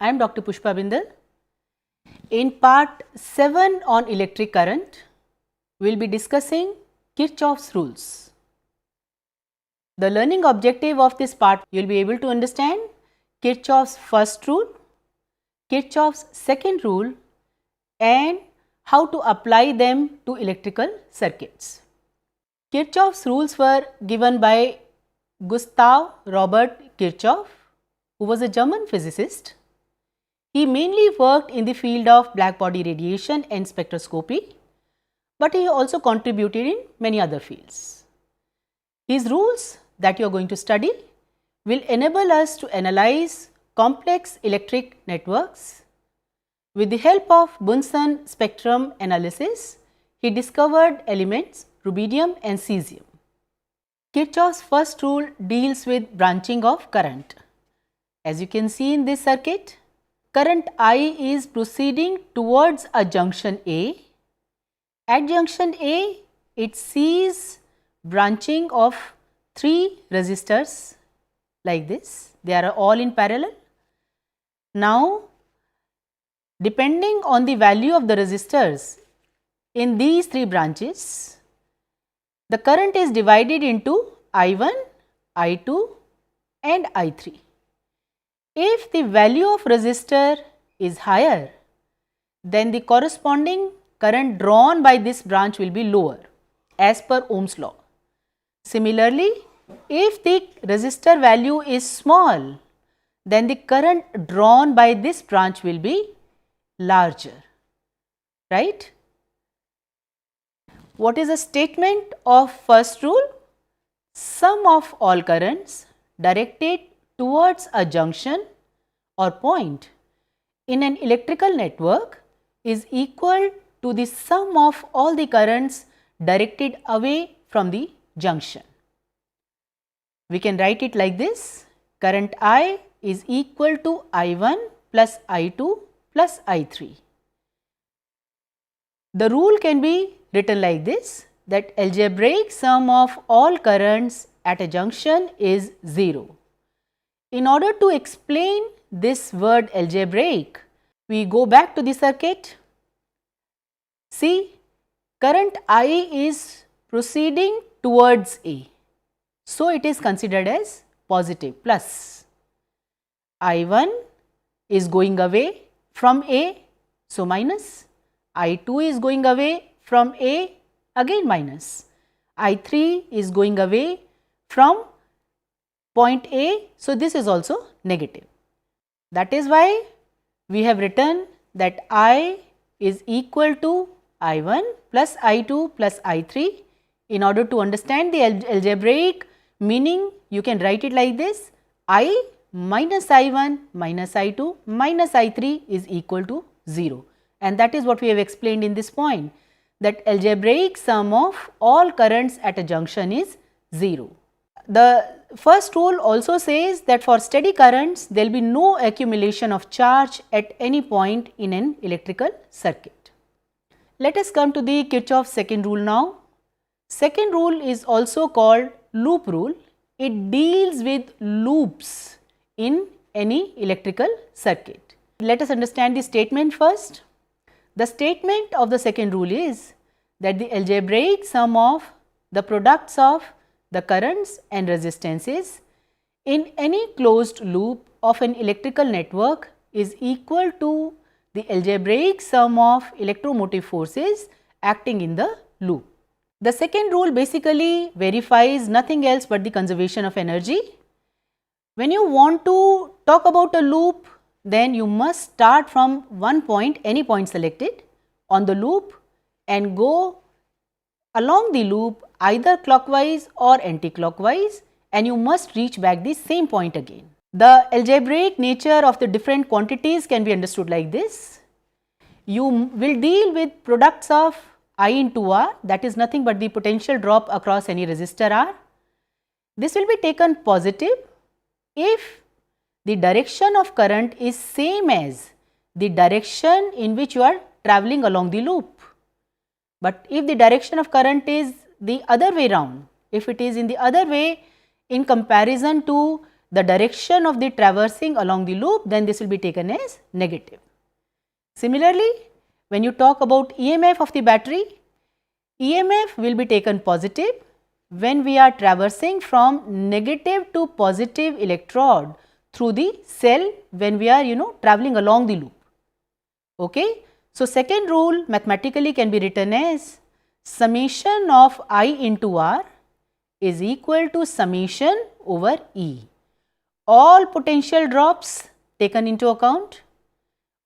I am Dr. Pushpa Bindal. In part 7 on electric current, we will be discussing Kirchhoff's rules. The learning objective of this part, you will be able to understand Kirchhoff's first rule, Kirchhoff's second rule and how to apply them to electrical circuits. Kirchhoff's rules were given by Gustav Robert Kirchhoff, who was a German physicist. He mainly worked in the field of blackbody radiation and spectroscopy, but he also contributed in many other fields. His rules that you are going to study will enable us to analyze complex electric networks. With the help of Bunsen spectrum analysis, he discovered elements rubidium and cesium. Kirchhoff's first rule deals with branching of current. As you can see in this circuit, current I is proceeding towards a junction A. At junction A, it sees branching of 3 resistors like this. They are all in parallel. Now, depending on the value of the resistors in these 3 branches, the current is divided into I1, I2 and I3. If the value of resistor is higher, then the corresponding current drawn by this branch will be lower as per Ohm's law. Similarly, if the resistor value is small, then the current drawn by this branch will be larger, right? What is the statement of first rule? Sum of all currents directed towards a junction or point in an electrical network is equal to the sum of all the currents directed away from the junction. We can write it like this: current I is equal to I1 plus I2 plus I3. The rule can be written like this, that algebraic sum of all currents at a junction is 0. In order to explain this word algebraic, we go back to the circuit. See, current I is proceeding towards A, so it is considered as positive plus. I1 is going away from A, so minus. I2 is going away from A, again minus. I3 is going away from point A, so this is also negative. That is why we have written that I is equal to I1 plus I2 plus I3. In order to understand the algebraic meaning, you can write it like this: I minus I1 minus I2 minus I3 is equal to 0. And that is what we have explained in this point, that algebraic sum of all currents at a junction is 0. The first rule also says that for steady currents, there will be no accumulation of charge at any point in an electrical circuit. Let us come to the Kirchhoff's second rule now. Second rule is also called loop rule. It deals with loops in any electrical circuit. Let us understand the statement first. The statement of the second rule is that the algebraic sum of the products of the currents and resistances in any closed loop of an electrical network is equal to the algebraic sum of electromotive forces acting in the loop. The second rule basically verifies nothing else but the conservation of energy. When you want to talk about a loop, then you must start from one point, any point selected on the loop, and go along the loop either clockwise or anti-clockwise, and you must reach back the same point again. The algebraic nature of the different quantities can be understood like this. You will deal with products of I into R, that is nothing but the potential drop across any resistor R. This will be taken positive if the direction of current is same as the direction in which you are travelling along the loop. But if the direction of current is the other way round, if it is in the other way in comparison to the direction of the traversing along the loop, then this will be taken as negative. Similarly, when you talk about EMF of the battery, EMF will be taken positive when we are traversing from negative to positive electrode through the cell when we are travelling along the loop. Okay. So, second rule mathematically can be written as summation of I into R is equal to summation over E. All potential drops taken into account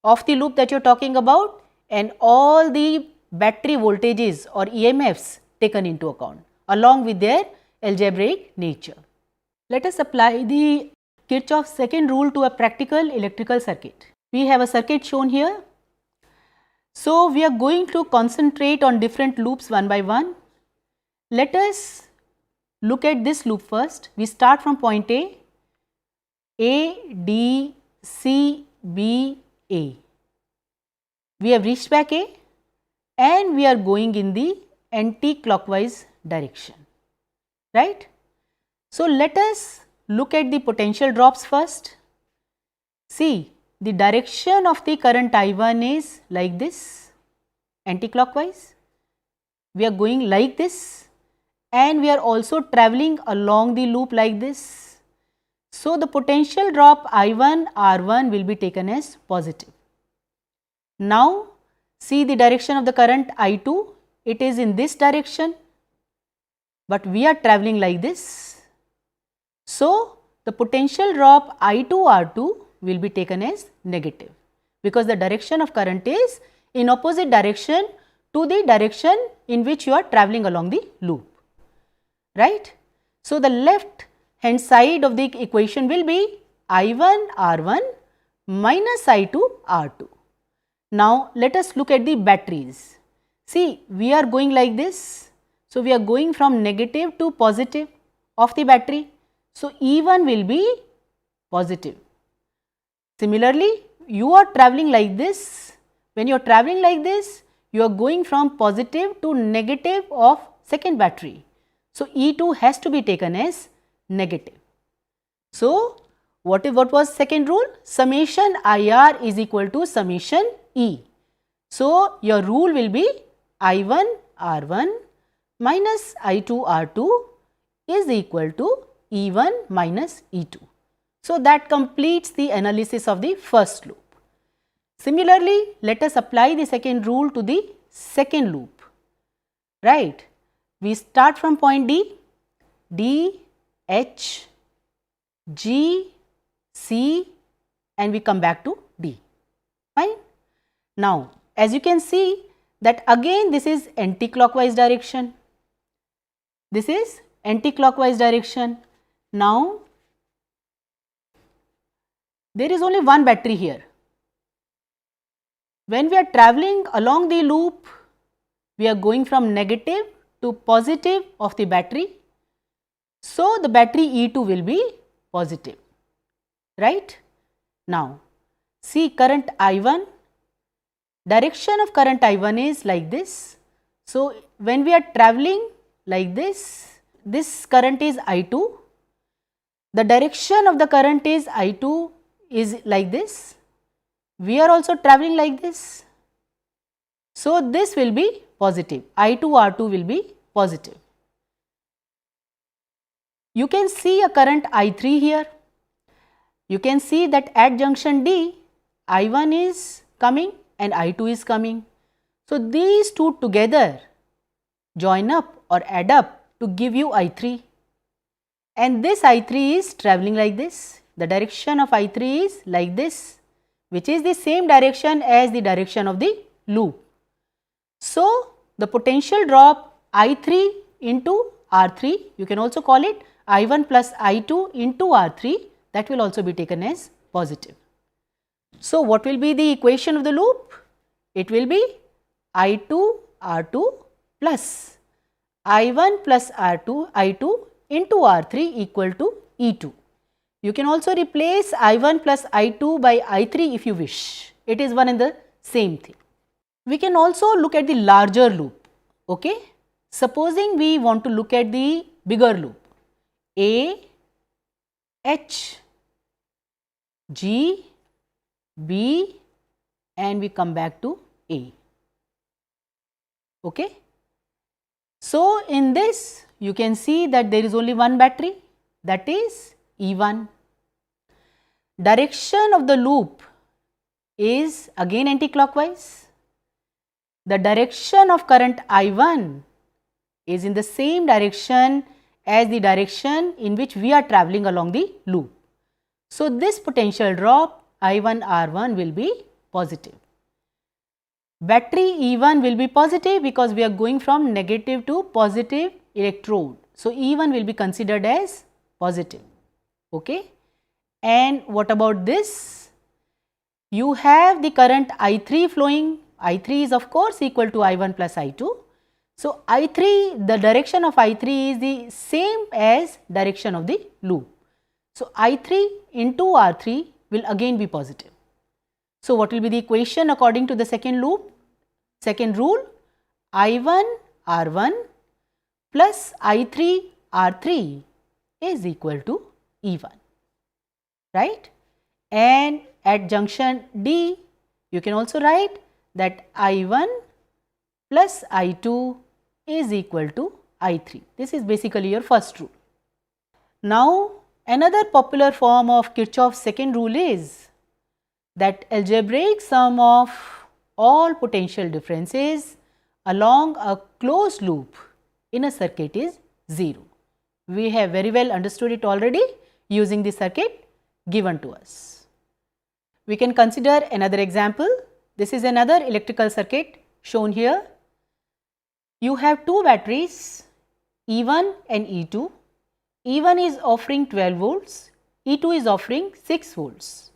of the loop that you are talking about and all the battery voltages or EMFs taken into account along with their algebraic nature. Let us apply the Kirchhoff's second rule to a practical electrical circuit. We have a circuit shown here. So, we are going to concentrate on different loops one by one. Let us look at this loop first. We start from point A, D, C, B, A. We have reached back A and we are going in the anti-clockwise direction, right. So, let us look at the potential drops first. See, the direction of the current I1 is like this, anti-clockwise. We are going like this and we are also travelling along the loop like this. So, the potential drop I1 R1 will be taken as positive. Now, see the direction of the current I2, it is in this direction, but we are travelling like this. So, the potential drop I2 R2 will be taken as negative because the direction of current is in opposite direction to the direction in which you are travelling along the loop, right. So, the left hand side of the equation will be I1 R1 minus I2 R2. Now, let us look at the batteries. See, we are going like this. So, we are going from negative to positive of the battery. So, E1 will be positive. Similarly, you are travelling like this. When you are travelling like this, you are going from positive to negative of second battery. So, E2 has to be taken as negative. So, what was second rule? Summation IR is equal to summation E. So, your rule will be I1 R1 minus I2 R2 is equal to E1 minus E2. So, that completes the analysis of the first loop. Similarly, let us apply the second rule to the second loop, right. We start from point D, D, H, G, C and we come back to D, fine. Now, as you can see that again this is anti-clockwise direction, this is anti-clockwise direction. Now, there is only one battery here. When we are travelling along the loop, we are going from negative to positive of the battery. So, the battery E2 will be positive, right. Now, see current I1, direction of current I1 is like this. So, when we are travelling like this, this current is I2, the direction of the current is I2 is like this, we are also travelling like this. So, this will be positive, I2 R2 will be positive. You can see a current I3 here. You can see that at junction D, I1 is coming and I2 is coming. So, these two together join up or add up to give you I3 and this I3 is travelling like this. The direction of I3 is like this, which is the same direction as the direction of the loop. So, the potential drop I3 into R3, you can also call it I1 plus I2 into R3, that will also be taken as positive. So, what will be the equation of the loop? It will be I2 R2 plus I1 plus I2 into R3 equal to E2. You can also replace I1 plus I2 by I3 if you wish. It is one and the same thing. We can also look at the larger loop. Okay? Supposing we want to look at the bigger loop. A, H, G, B, and we come back to A. Okay. So, in this you can see that there is only one battery, that is E1. Direction of the loop is again anti-clockwise. The direction of current I1 is in the same direction as the direction in which we are travelling along the loop. So, this potential drop I1 R1 will be positive. Battery E1 will be positive because we are going from negative to positive electrode. So, E1 will be considered as positive. Okay. And what about this? You have the current I3 flowing. I3 is of course equal to I1 plus I2. So, I3, the direction of I3 is the same as direction of the loop. So, I3 into R3 will again be positive. So, what will be the equation according to the second loop? Second rule, I1 R1 plus I3 R3 is equal to E1, right? And at junction D, you can also write that I1 plus I2 is equal to I3. This is basically your first rule. Now, another popular form of Kirchhoff's second rule is that algebraic sum of all potential differences along a closed loop in a circuit is 0. We have very well understood it already using the circuit given to us. We can consider another example. This is another electrical circuit shown here. You have two batteries E1 and E2. E1 is offering 12 volts, E2 is offering 6 volts.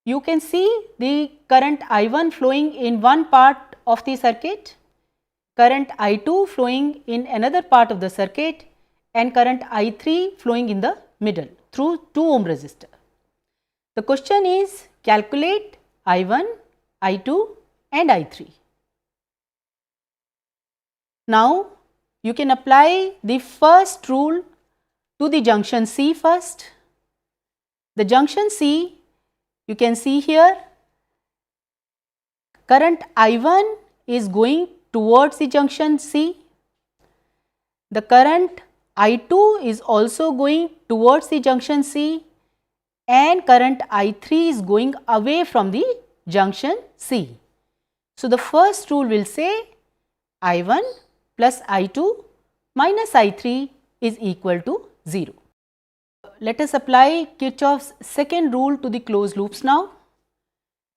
You can see the current I1 flowing in one part of the circuit, current I2 flowing in another part of the circuit, and current I3 flowing in the middle through 2 ohm resistor. The question is calculate I1, I2 and I3. Now, you can apply the first rule to the junction C first. The junction C, you can see here, current I1 is going towards the junction C. The current I2 is also going towards the junction C, and current I3 is going away from the junction C. So, the first rule will say I1 plus I2 minus I3 is equal to 0. Let us apply Kirchhoff's second rule to the closed loops now.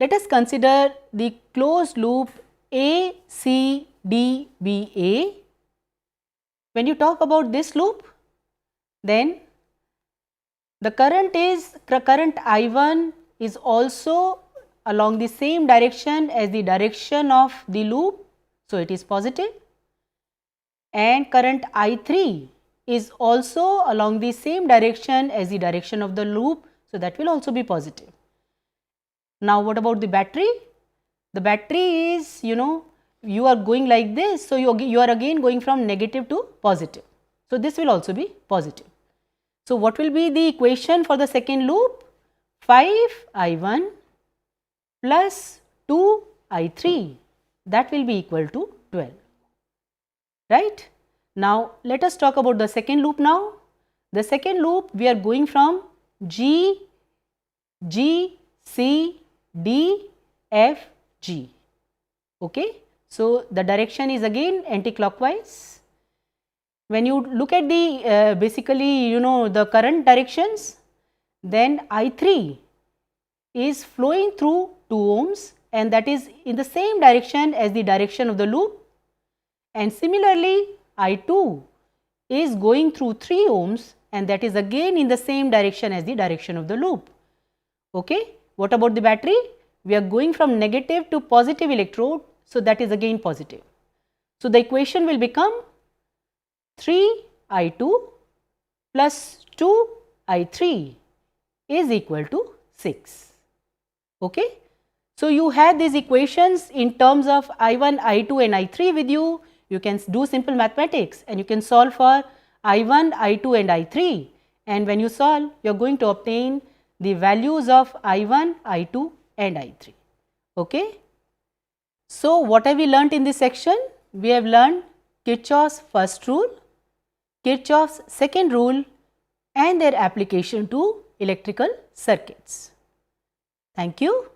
Let us consider the closed loop ACDBA. When you talk about this loop, then the current I1 is also along the same direction as the direction of the loop. So, it is positive, and current I3 is also along the same direction as the direction of the loop. So, that will also be positive. Now, what about the battery? The battery is, you are going like this. So, you are again going from negative to positive. So, this will also be positive. So, what will be the equation for the second loop? 5I1 plus 2I3, that will be equal to 12, right? Now, let us talk about the second loop now. The second loop, we are going from G, C, D, F, G. Okay. So, the direction is again anti-clockwise. When you look at the basically the current directions, then I3 is flowing through 2 ohms, and that is in the same direction as the direction of the loop, and similarly I2 is going through 3 ohms, and that is again in the same direction as the direction of the loop. Okay. What about the battery? We are going from negative to positive electrode, so that is again positive. So, the equation will become 3I2 plus 2I3 is equal to 6. Okay. So, you have these equations in terms of I1, I2 and I3 with you. You can do simple mathematics and you can solve for I1, I2 and I3, and when you solve, you are going to obtain the values of I1, I2 and I3. Okay. So, what have we learnt in this section? We have learned Kirchhoff's first rule, Kirchhoff's second rule and their application to electrical circuits. Thank you.